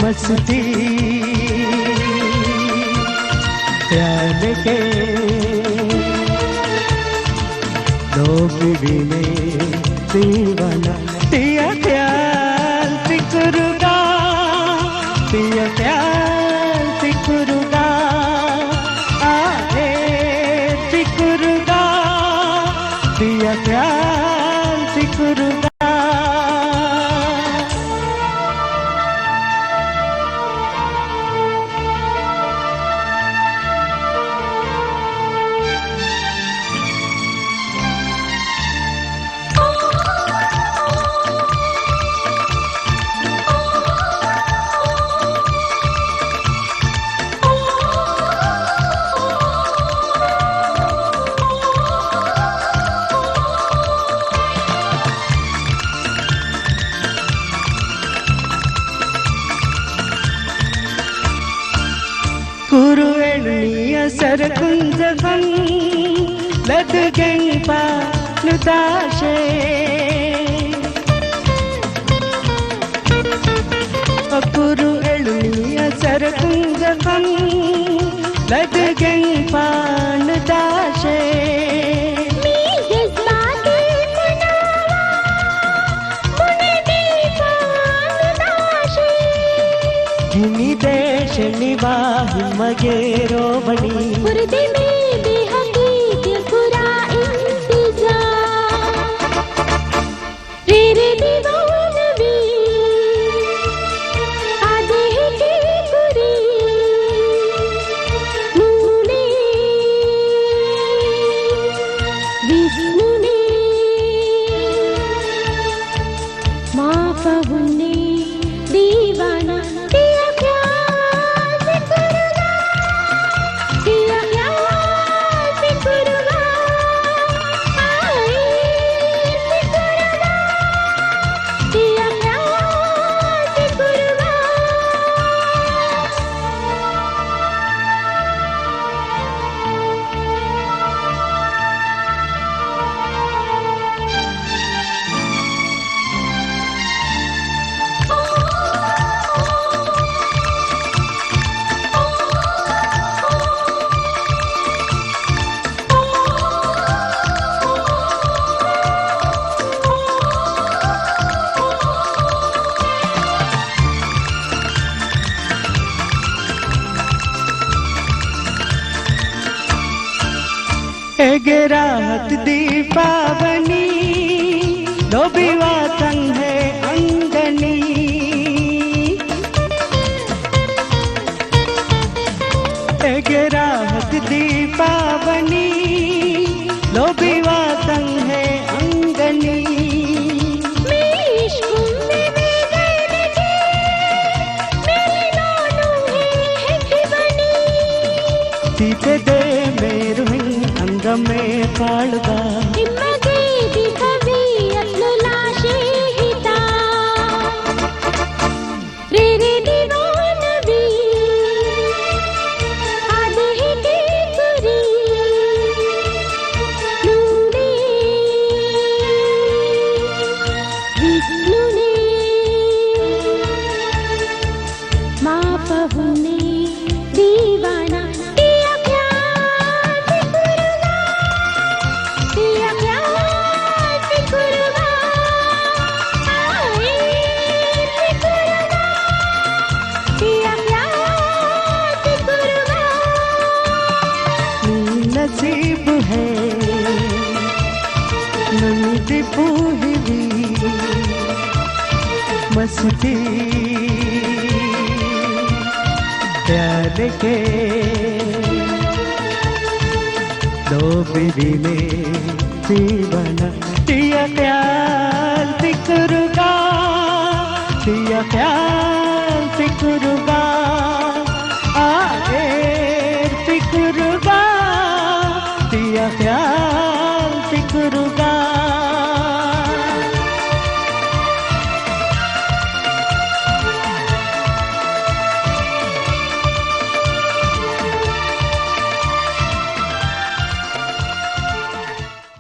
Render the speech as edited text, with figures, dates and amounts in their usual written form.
मस्ती प्यार के दो बीवी में दीवाना दिया प्यार सिकुरुगा दिया प्यार सिकुरुगा आहे सिकुरुगा दिया प्यार सिकुरुगा ಕುರುಳೆಣಿಯ ಸರಕುಂಜಕಂ ಲದುಗೆಂಪ ನುತಾಶೆ ಕುರುಳೆಣಿಯ ಸರಕುಂಜಕಂ ಲದುಗೆಂಪ ನುತಾಶೆ ಗಿನಿ ದೇಶ ನಿವಾಹಿ ಮಗೇರೋ ಬಣಿ पुरदे में बेहकीक पूरा इंतजार रे रे दीवानवी आधे के गुरी मुने विष्णु ने माफ हुने दीवाना एगराहत दीपावनी लोबिवा संग है अंगनी एगराहत दीपावनी लोबिवा संग है अंगनी सीते दे मेरू अंग में कालगा हिम्मते दिखवी अत्नुलाशे हिता रे रे दीवानवी आधे के गुरी नूने विष्णु ने माफ हुने दीवाना नसीब है नंदी पूरी मस्ती प्यार के दो बीवी में दीवाना दिया प्यार सिकुरुगा दिया प्यार सिकुरुगा आहे सिकुरुगा